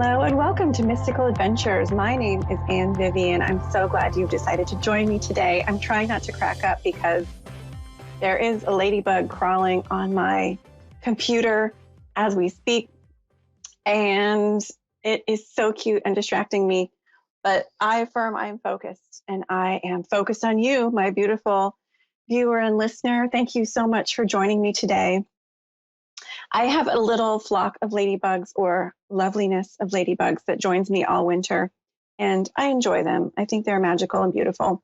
Hello and welcome to Mystical Adventures. My name is Vivian. I'm so glad you've decided to join me today. I'm trying not to crack up because there is a ladybug crawling on my computer as we speak, and it is so cute and distracting me. But I affirm I am focused, and I am focused on you, my beautiful viewer and listener. Thank you so much for joining me today. I have a little flock of ladybugs, or loveliness of ladybugs, that joins me all winter, and I enjoy them. I think they're magical and beautiful,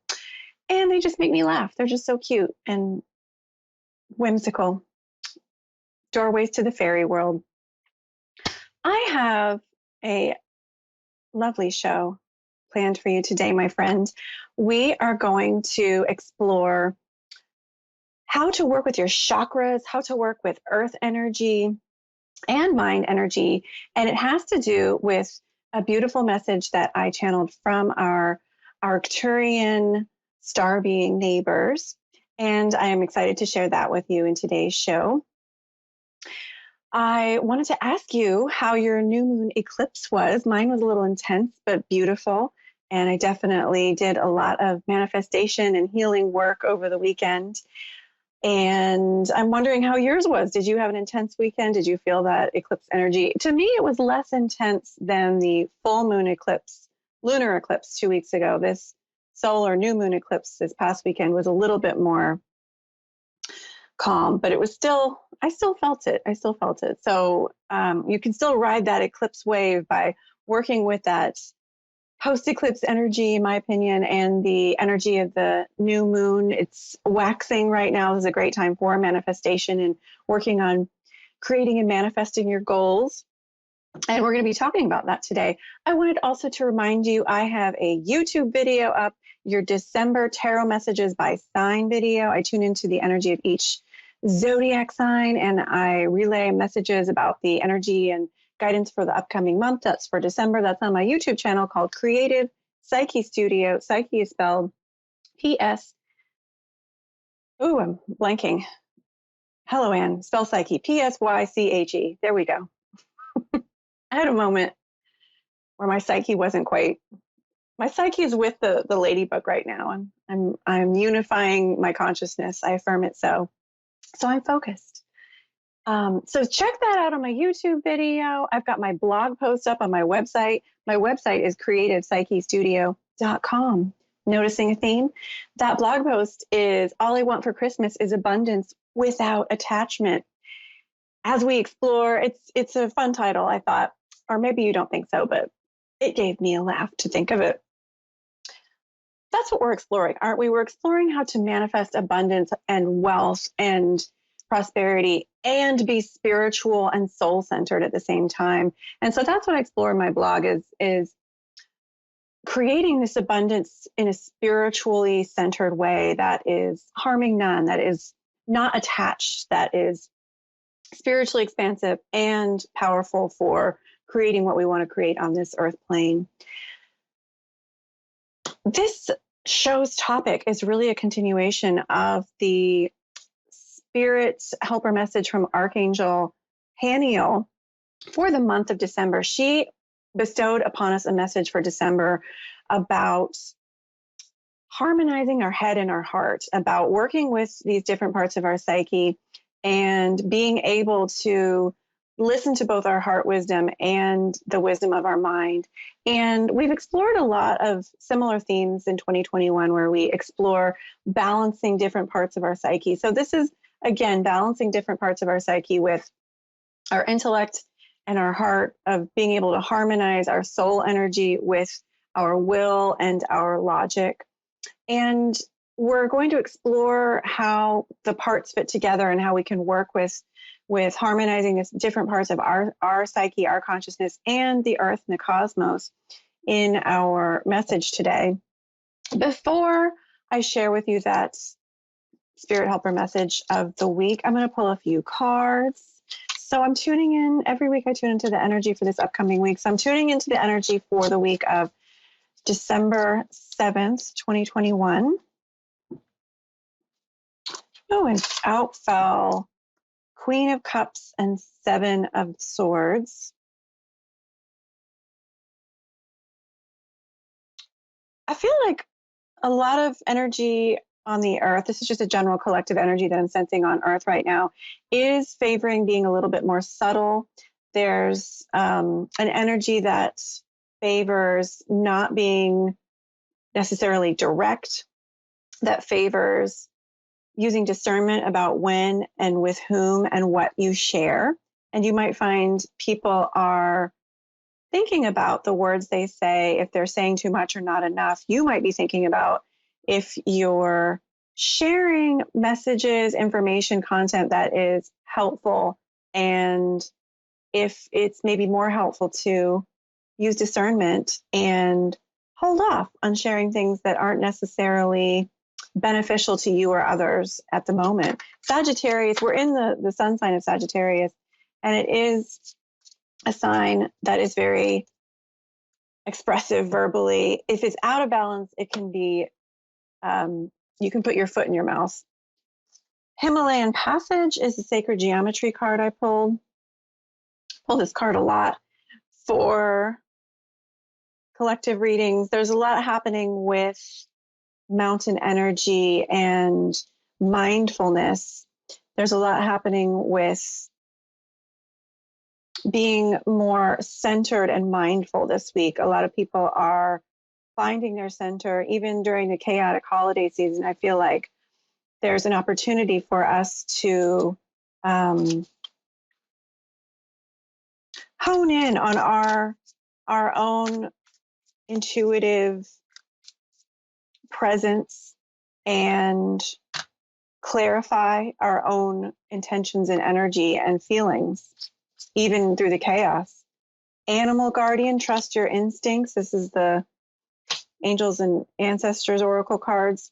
and they just make me laugh. They're just so cute and whimsical. Doorways to the fairy world. I have a lovely show planned for you today, my friend. We are going to explore how to work with your chakras, how to work with earth energy and mind energy. And it has to do with a beautiful message that I channeled from our Arcturian star being neighbors. And I am excited to share that with you in today's show. I wanted to ask you how your new moon eclipse was. Mine was a little intense, but beautiful. And I definitely did a lot of manifestation and healing work over the weekend. And I'm wondering how yours was. Did you have an intense weekend? Did you feel that eclipse energy? To me, it was less intense than the full moon eclipse, lunar eclipse 2 weeks ago. This solar new moon eclipse this past weekend was a little bit more calm, but it was still, I still felt it. So you can still ride that eclipse wave by working with that post-eclipse energy, in my opinion, and the energy of the new moon. It's waxing right now. This is a great time for manifestation and working on creating and manifesting your goals. And we're going to be talking about that today. I wanted also to remind you, I have a YouTube video up, your December tarot messages by sign video. I tune into the energy of each zodiac sign, and I relay messages about the energy and guidance for the upcoming month. That's for December. That's on my YouTube channel called Creative Psyche Studio. Psyche is spelled P-S. Ooh, I'm blanking. Hello, Anne. Spell Psyche. P-S-Y-C-H-E. There we go. I had a moment where my psyche wasn't quite. My psyche is with the ladybug right now. I'm unifying my consciousness. I affirm it so. So I'm focused. So check that out on my YouTube video. I've got my blog post up on my website. My website is creativepsychestudio.com. Noticing a theme? That blog post is all I want for Christmas is abundance without attachment. As we explore, it's a fun title, I thought, or maybe you don't think so, but it gave me a laugh to think of it. That's what we're exploring, aren't we? We're exploring how to manifest abundance and wealth and prosperity and be spiritual and soul-centered at the same time. And so that's what I explore in my blog is creating this abundance in a spiritually centered way that is harming none, that is not attached, that is spiritually expansive and powerful for creating what we want to create on this earth plane. This show's topic is really a continuation of the Spirit helper message from Archangel Haniel for the month of December. She bestowed upon us a message for December about harmonizing our head and our heart, about working with these different parts of our psyche and being able to listen to both our heart wisdom and the wisdom of our mind. And we've explored a lot of similar themes in 2021 where we explore balancing different parts of our psyche. So this is, again, balancing different parts of our psyche with our intellect and our heart, of being able to harmonize our soul energy with our will and our logic. And we're going to explore how the parts fit together and how we can work with harmonizing these different parts of our psyche, our consciousness, and the earth and the cosmos in our message today. Before I share with you that Spirit Helper message of the week, I'm going to pull a few cards. So I'm tuning in every week. I tune into the energy for this upcoming week. So I'm tuning into the energy for the week of December 7th, 2021. Oh, and out fell Queen of Cups and Seven of Swords. I feel like a lot of energy on the earth, this is just a general collective energy that I'm sensing on earth right now, is favoring being a little bit more subtle. There's an energy that favors not being necessarily direct, that favors using discernment about when and with whom and what you share. And you might find people are thinking about the words they say, if they're saying too much or not enough. You might be thinking about if you're sharing messages, information, content that is helpful, and if it's maybe more helpful to use discernment and hold off on sharing things that aren't necessarily beneficial to you or others at the moment. Sagittarius, we're in the sun sign of Sagittarius, and it is a sign that is very expressive verbally. If it's out of balance, it can be, you can put your foot in your mouth. Himalayan Passage is the sacred geometry card I pulled. Pull this card a lot for collective readings. There's a lot happening with mountain energy and mindfulness. There's a lot happening with being more centered and mindful this week. A lot of people are finding their center, even during the chaotic holiday season. I feel like there's an opportunity for us to hone in on our own intuitive presence and clarify our own intentions and energy and feelings, even through the chaos. Animal guardian, trust your instincts. This is the angels and ancestors oracle cards.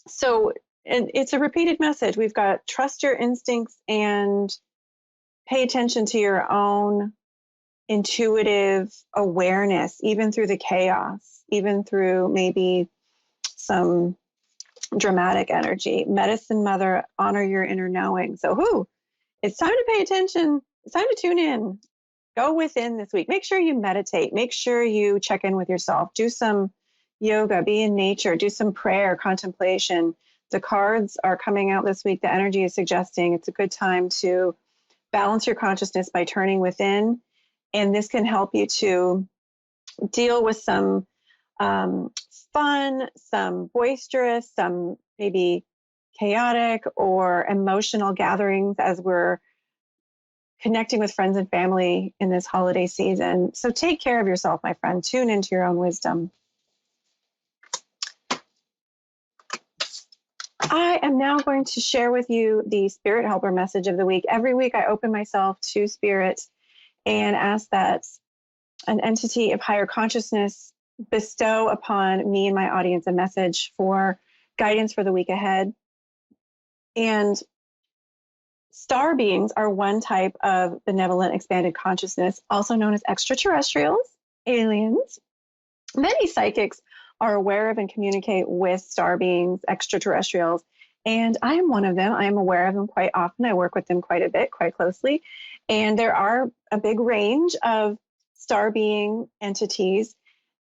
So it's a repeated message. We've got trust your instincts and pay attention to your own intuitive awareness, even through the chaos, even through maybe some dramatic energy. Medicine mother, honor your inner knowing. So it's time to pay attention. It's time to tune in. Go within this week. Make sure you meditate. Make sure you check in with yourself. Do some yoga, be in nature, do some prayer, contemplation. The cards are coming out this week. The energy is suggesting it's a good time to balance your consciousness by turning within. And this can help you to deal with some fun, some boisterous, some maybe chaotic or emotional gatherings as we're connecting with friends and family in this holiday season. So take care of yourself, my friend. Tune into your own wisdom. I am now going to share with you the Spirit Helper message of the week. Every week I open myself to Spirit and ask that an entity of higher consciousness bestow upon me and my audience a message for guidance for the week ahead. And star beings are one type of benevolent expanded consciousness, also known as extraterrestrials, aliens. Many psychics are aware of and communicate with star beings, extraterrestrials, and I am one of them. I am aware of them quite often. I work with them quite a bit, quite closely. And there are a big range of star being entities.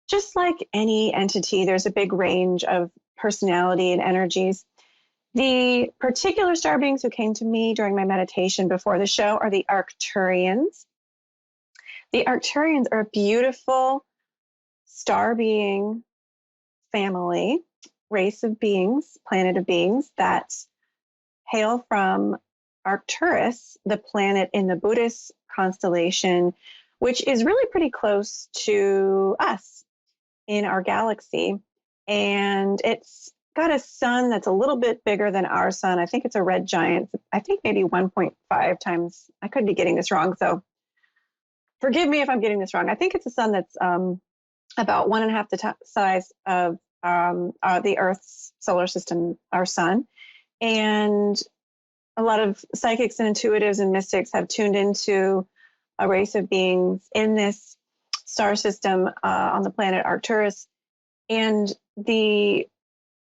Just like any entity, there's a big range of personality and energies. The particular star beings who came to me during my meditation before the show are the Arcturians. The Arcturians are a beautiful star being family, race of beings, planet of beings that hail from Arcturus, the planet in the Buddhist constellation, which is really pretty close to us in our galaxy. And it's got a sun that's a little bit bigger than our sun. I think it's a red giant. I think maybe 1.5 times. I could be getting this wrong, so forgive me if I'm getting this wrong. I think it's a sun that's about 1.5 the size of the Earth's solar system, our sun. And a lot of psychics and intuitives and mystics have tuned into a race of beings in this star system on the planet Arcturus. And the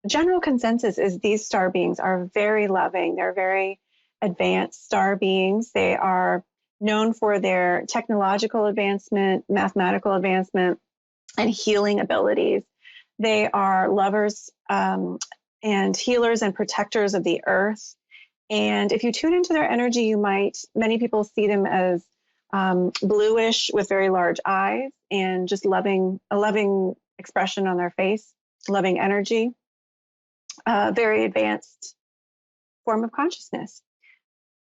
general consensus is these star beings are very loving. They're very advanced star beings. They are known for their technological advancement, mathematical advancement, and healing abilities. They are lovers and healers and protectors of the earth. And if you tune into their energy, many people see them as bluish with very large eyes and just a loving expression on their face, loving energy, very advanced form of consciousness.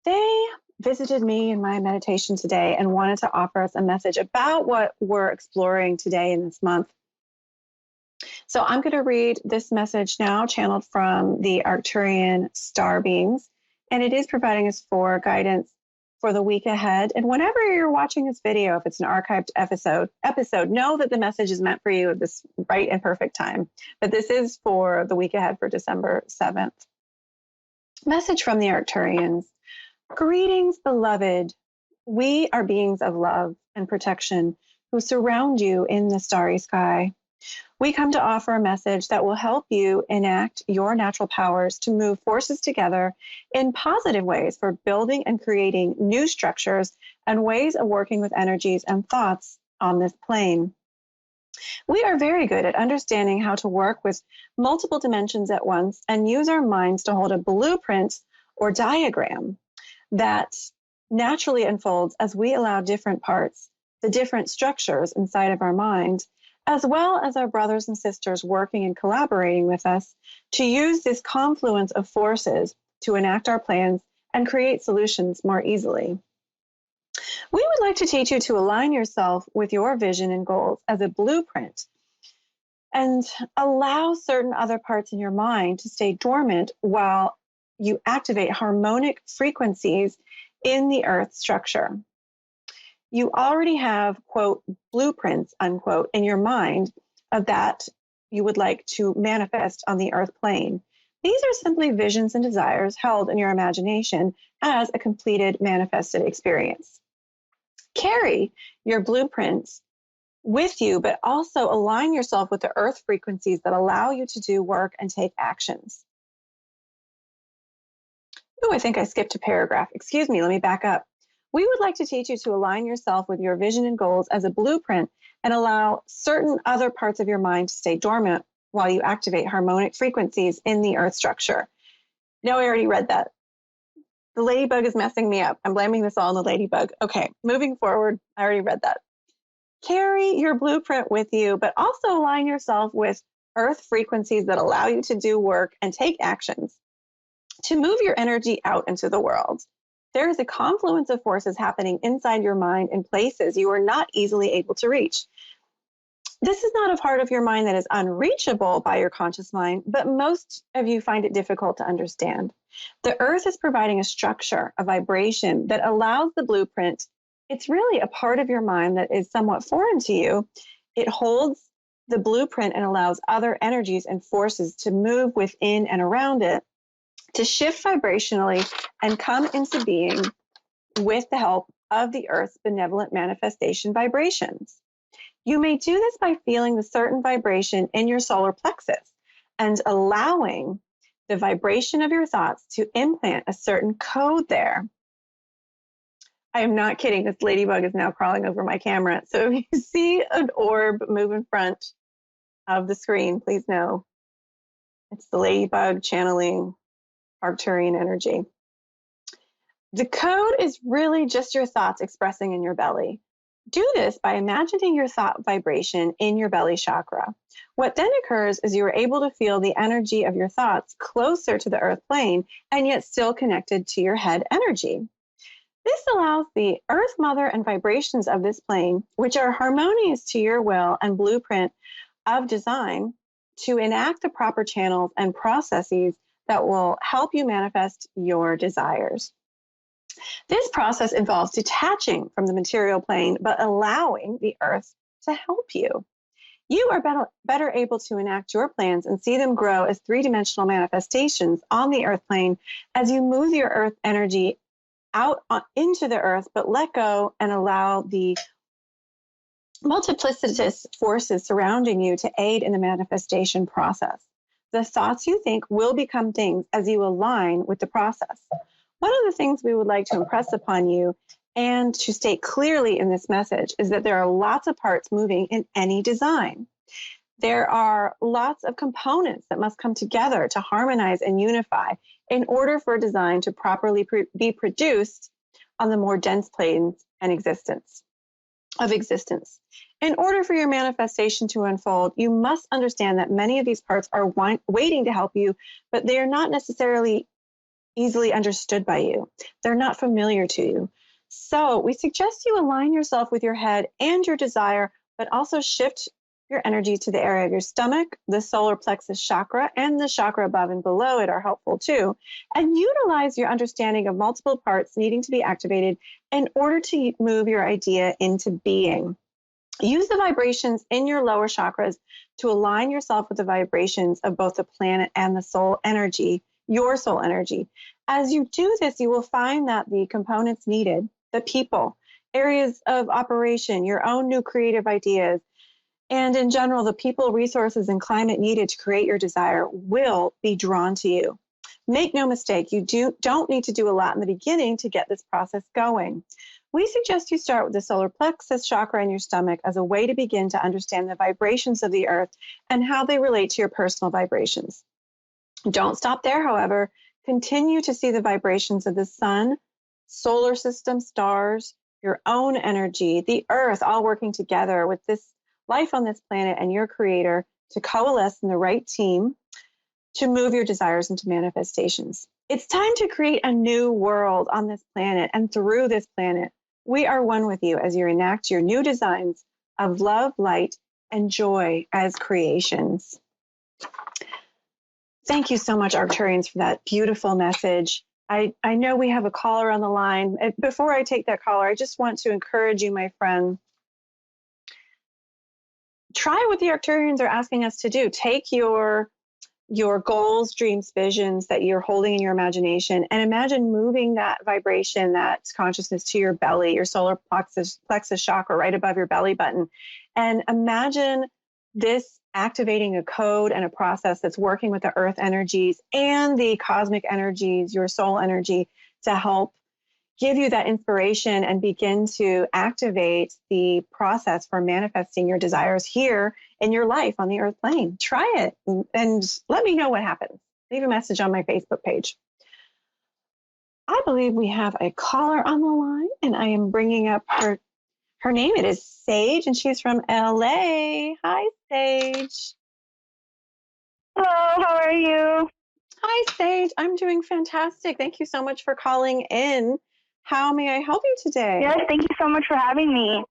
They visited me in my meditation today and wanted to offer us a message about what we're exploring today in this month. So I'm going to read this message now, channeled from the Arcturian star beings, and it is providing us for guidance for the week ahead. And whenever you're watching this video, if it's an archived episode, know that the message is meant for you at this right and perfect time. But this is for the week ahead for December 7th. Message from the Arcturians. Greetings, beloved. We are beings of love and protection who surround you in the starry sky. We come to offer a message that will help you enact your natural powers to move forces together in positive ways for building and creating new structures and ways of working with energies and thoughts on this plane. We are very good at understanding how to work with multiple dimensions at once and use our minds to hold a blueprint or diagram that naturally unfolds as we allow different parts, the different structures inside of our mind, as well as our brothers and sisters working and collaborating with us, to use this confluence of forces to enact our plans and create solutions more easily. We would like to teach you to align yourself with your vision and goals as a blueprint and allow certain other parts in your mind to stay dormant while you activate harmonic frequencies in the earth structure. You already have, quote, blueprints, unquote, in your mind of that you would like to manifest on the earth plane. These are simply visions and desires held in your imagination as a completed manifested experience. Carry your blueprints with you, but also align yourself with the earth frequencies that allow you to do work and take actions. Oh, I think I skipped a paragraph. Excuse me, let me back up. We would like to teach you to align yourself with your vision and goals as a blueprint and allow certain other parts of your mind to stay dormant while you activate harmonic frequencies in the earth structure. No, I already read that. The ladybug is messing me up. I'm blaming this all on the ladybug. Okay, moving forward, I already read that. Carry your blueprint with you, but also align yourself with earth frequencies that allow you to do work and take actions to move your energy out into the world. There is a confluence of forces happening inside your mind in places you are not easily able to reach. This is not a part of your mind that is unreachable by your conscious mind, but most of you find it difficult to understand. The earth is providing a structure, a vibration that allows the blueprint. It's really a part of your mind that is somewhat foreign to you. It holds the blueprint and allows other energies and forces to move within and around it, to shift vibrationally and come into being with the help of the earth's benevolent manifestation vibrations. You may do this by feeling the certain vibration in your solar plexus and allowing the vibration of your thoughts to implant a certain code there. I am not kidding. This ladybug is now crawling over my camera. So if you see an orb move in front of the screen, please know it's the ladybug channeling Arcturian energy. The code is really just your thoughts expressing in your belly. Do this by imagining your thought vibration in your belly chakra. What then occurs is you are able to feel the energy of your thoughts closer to the earth plane and yet still connected to your head energy. This allows the earth mother and vibrations of this plane, which are harmonious to your will and blueprint of design, to enact the proper channels and processes that will help you manifest your desires. This process involves detaching from the material plane, but allowing the earth to help you. You are better able to enact your plans and see them grow as three-dimensional manifestations on the earth plane as you move your earth energy out into the earth, but let go and allow the multiplicitous forces surrounding you to aid in the manifestation process. The thoughts you think will become things as you align with the process. One of the things we would like to impress upon you and to state clearly in this message is that there are lots of parts moving in any design. There are lots of components that must come together to harmonize and unify in order for a design to properly be produced on the more dense planes and existence. In order for your manifestation to unfold, you must understand that many of these parts are waiting to help you, but they are not necessarily easily understood by you. They're not familiar to you. So we suggest you align yourself with your head and your desire, but also shift your energy to the area of your stomach. The solar plexus chakra and the chakra above and below it are helpful too. And utilize your understanding of multiple parts needing to be activated in order to move your idea into being. Use the vibrations in your lower chakras to align yourself with the vibrations of both the planet and the soul energy, your soul energy. As you do this, you will find that the components needed, the people, areas of operation, your own new creative ideas, and in general, the people, resources, and climate needed to create your desire will be drawn to you. Make no mistake, you don't need to do a lot in the beginning to get this process going. We suggest you start with the solar plexus chakra in your stomach as a way to begin to understand the vibrations of the earth and how they relate to your personal vibrations. Don't stop there, however. Continue to see the vibrations of the sun, solar system, stars, your own energy, the earth, all working together with this life on this planet and your creator to coalesce in the right team to move your desires into manifestations. It's time to create a new world on this planet and through this planet. We are one with you as you enact your new designs of love, light, and joy as creations. Thank you so much, Arcturians, for that beautiful message. I know we have a caller on the line. Before I take that caller, I just want to encourage you, my friend, try what the Arcturians are asking us to do. Take your goals, dreams, visions that you're holding in your imagination and imagine moving that vibration, that consciousness to your belly, your solar plexus chakra right above your belly button. And imagine this activating a code and a process that's working with the earth energies and the cosmic energies, your soul energy, to help give you that inspiration and begin to activate the process for manifesting your desires here in your life on the earth plane. Try it and let me know what happens. Leave a message on my Facebook page. I believe we have a caller on the line, and I am bringing up her name. It is Sage, and she's from LA. Hi, Sage. Hello, how are you? Hi, Sage. I'm doing fantastic. Thank you so much for calling in. How may I help you today? Yes, thank you so much for having me.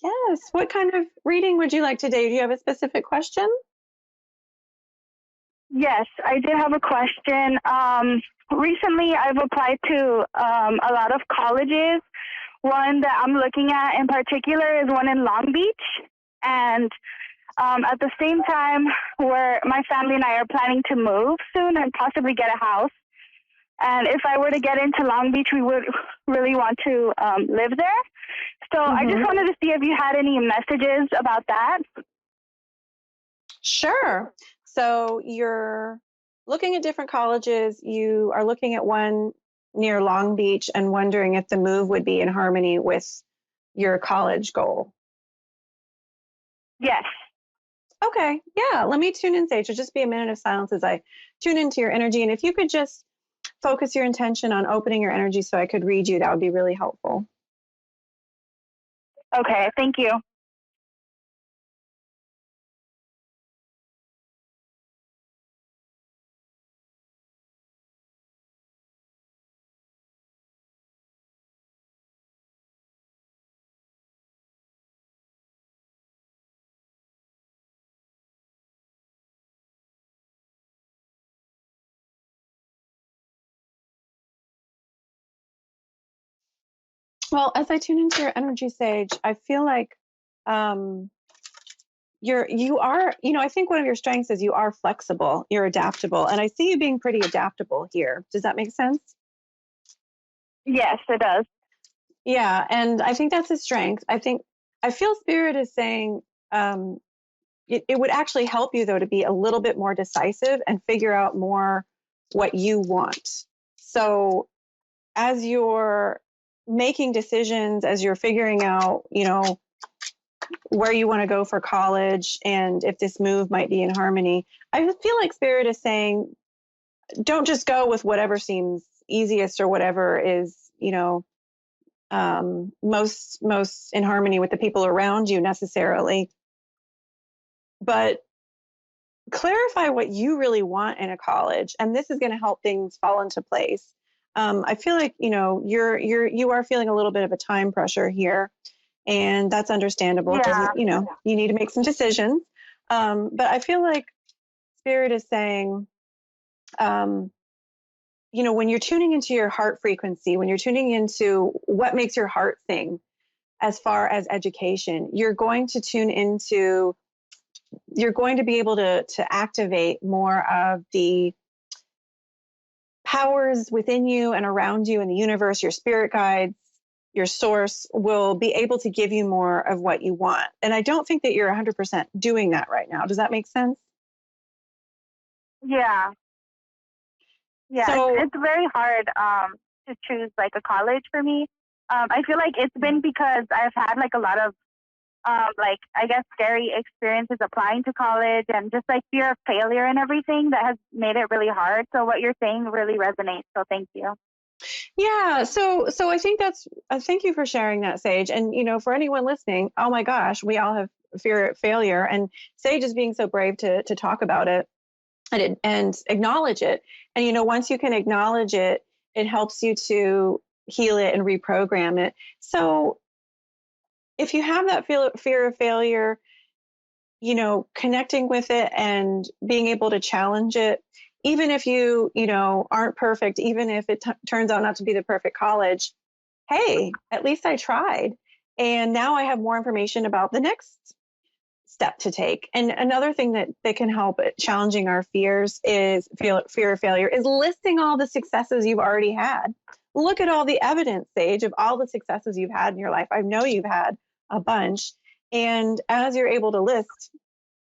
Yes. What kind of reading would you like today? Do you have a specific question? Yes, I did have a question. Recently, I've applied to a lot of colleges. One that I'm looking at in particular is one in Long Beach. And at the same time, where my family and I are planning to move soon and possibly get a house. And if I were to get into Long Beach, we would really want to live there. So I just wanted to see if you had any messages about that. Sure. So you're looking at different colleges. You are looking at one near Long Beach and wondering if the move would be in harmony with your college goal. Yes. Okay. Yeah. Let me tune in, Sage. It'll just be a minute of silence as I tune into your energy. And if you could just focus your intention on opening your energy so I could read you, that would be really helpful. Okay. Thank you. Well, as I tune into your energy, Sage, I feel like you are, I think one of your strengths is you are flexible, you're adaptable. And I see you being pretty adaptable here. Does that make sense? Yes, it does. Yeah. And I think that's a strength. I feel Spirit is saying it would actually help you, though, to be a little bit more decisive and figure out more what you want. So as you're making decisions, as you're figuring out, where you want to go for college and if this move might be in harmony. I feel like Spirit is saying, don't just go with whatever seems easiest or whatever is, most in harmony with the people around you necessarily, but clarify what you really want in a college, and this is going to help things fall into place. I feel like you are feeling a little bit of a time pressure here, and that's understandable because Yeah. you need to make some decisions. But I feel like Spirit is saying, when you're tuning into your heart frequency, when you're tuning into what makes your heart sing, as far as education, you're going to be able to activate more of the powers within you and around you in the universe. Your spirit guides, your source will be able to give you more of what you want. And I don't think that you're 100% doing that right now. Does that make sense? Yeah. Yeah. So, it's very hard to choose like a college for me. I feel like it's been because I've had like a lot of like I guess scary experiences applying to college and just like fear of failure and everything that has made it really hard. So what you're saying really resonates. So thank you. yeah. So I think thank you for sharing that, Sage. And, for anyone listening, oh my gosh, we all have fear of failure. And Sage is being so brave to talk about it and acknowledge it. And, once you can acknowledge it, it helps you to heal it and reprogram it. So if you have that fear of failure, connecting with it and being able to challenge it, even if you aren't perfect, even if it turns out not to be the perfect college, hey, at least I tried. And now I have more information about the next step to take. And another thing that can help at challenging our fears is fear of failure is listing all the successes you've already had. Look at all the evidence, Sage, of all the successes you've had in your life. I know you've had a bunch. And as you're able to list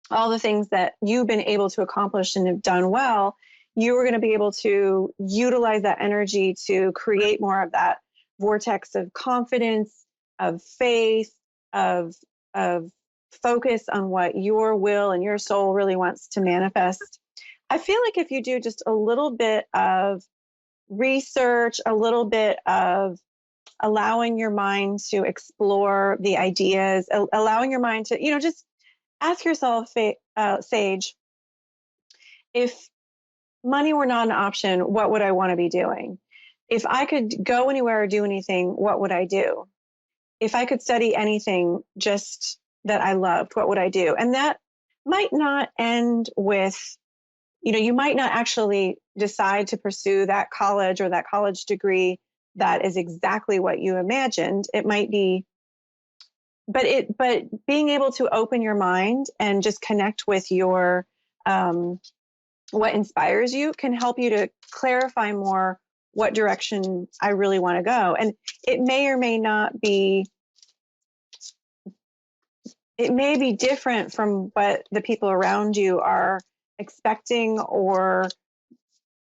all the things that you've been able to accomplish and have done well, you are going to be able to utilize that energy to create more of that vortex of confidence, of faith, of focus on what your will and your soul really wants to manifest. I feel like if you do just a little bit of research, a little bit of allowing your mind to explore the ideas, allowing your mind to, just ask yourself, Sage, if money were not an option, what would I want to be doing? If I could go anywhere or do anything, what would I do? If I could study anything just that I loved, what would I do? And that might not end with, you might not actually decide to pursue that college or that college degree that is exactly what you imagined. It might be, but being able to open your mind and just connect with your, what inspires you can help you to clarify more what direction I really want to go. And it may or may not be, it may be different from what the people around you are expecting or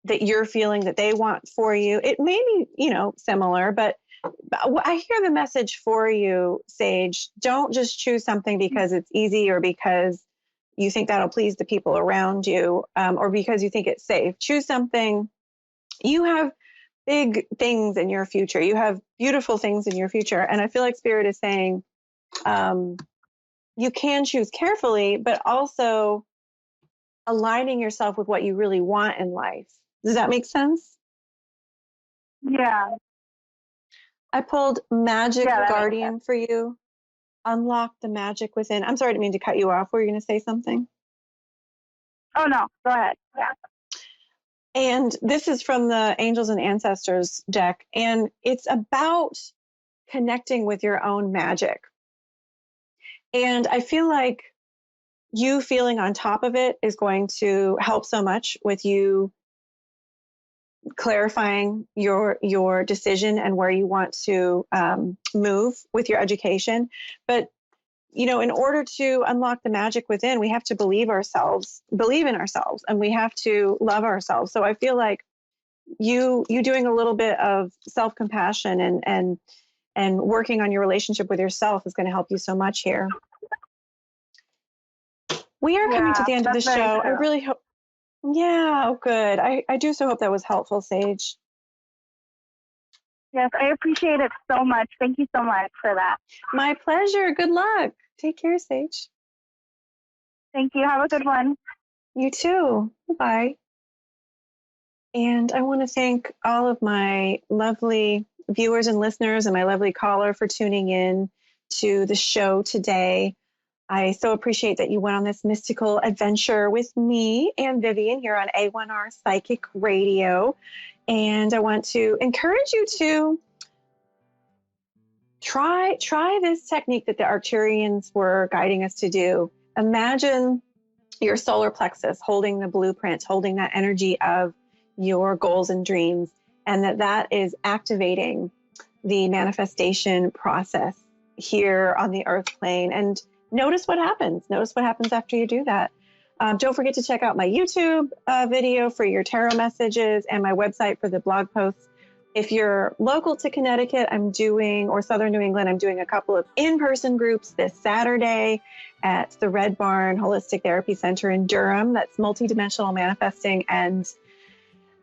that you're feeling that they want for you. It may be, similar, but I hear the message for you, Sage. Don't just choose something because it's easy or because you think that'll please the people around you, or because you think it's safe. Choose something. You have big things in your future. You have beautiful things in your future. And I feel like Spirit is saying, you can choose carefully, but also aligning yourself with what you really want in life. Does that make sense? Yeah. I pulled Magic Guardian for you. Unlock the magic within. I'm sorry, I didn't mean to cut you off. Were you going to say something? Oh, no. Go ahead. Yeah. And this is from the Angels and Ancestors deck. And it's about connecting with your own magic. And I feel like you feeling on top of it is going to help so much with you clarifying your decision and where you want to move with your education. But in order to unlock the magic within, we have to believe in ourselves, and we have to love ourselves. So I feel like you doing a little bit of self-compassion and working on your relationship with yourself is going to help you so much here. We are coming to Yeah, the end of the that's very show. I true. really hope, yeah, oh, good. I do so hope that was helpful, Sage. Yes, I appreciate it so much. Thank you so much for that. My pleasure. Good luck. Take care, Sage. Thank you. Have a good one. You too. Bye. And I want to thank all of my lovely viewers and listeners and my lovely caller for tuning in to the show today. I so appreciate that you went on this mystical adventure with me and Vivian here on A1R Psychic Radio. And I want to encourage you to try this technique that the Arcturians were guiding us to do. Imagine your solar plexus holding the blueprint, holding that energy of your goals and dreams, and that is activating the manifestation process here on the earth plane. And notice what happens. Notice what happens after you do that. Don't forget to check out my YouTube video for your tarot messages and my website for the blog posts. If you're local to Connecticut, or Southern New England, I'm doing a couple of in-person groups this Saturday at the Red Barn Holistic Therapy Center in Durham. That's multidimensional manifesting and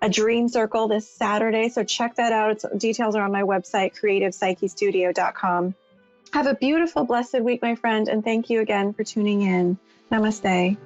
a dream circle this Saturday. So check that out. Details are on my website, creativepsychestudio.com. Have a beautiful, blessed week, my friend. And thank you again for tuning in. Namaste.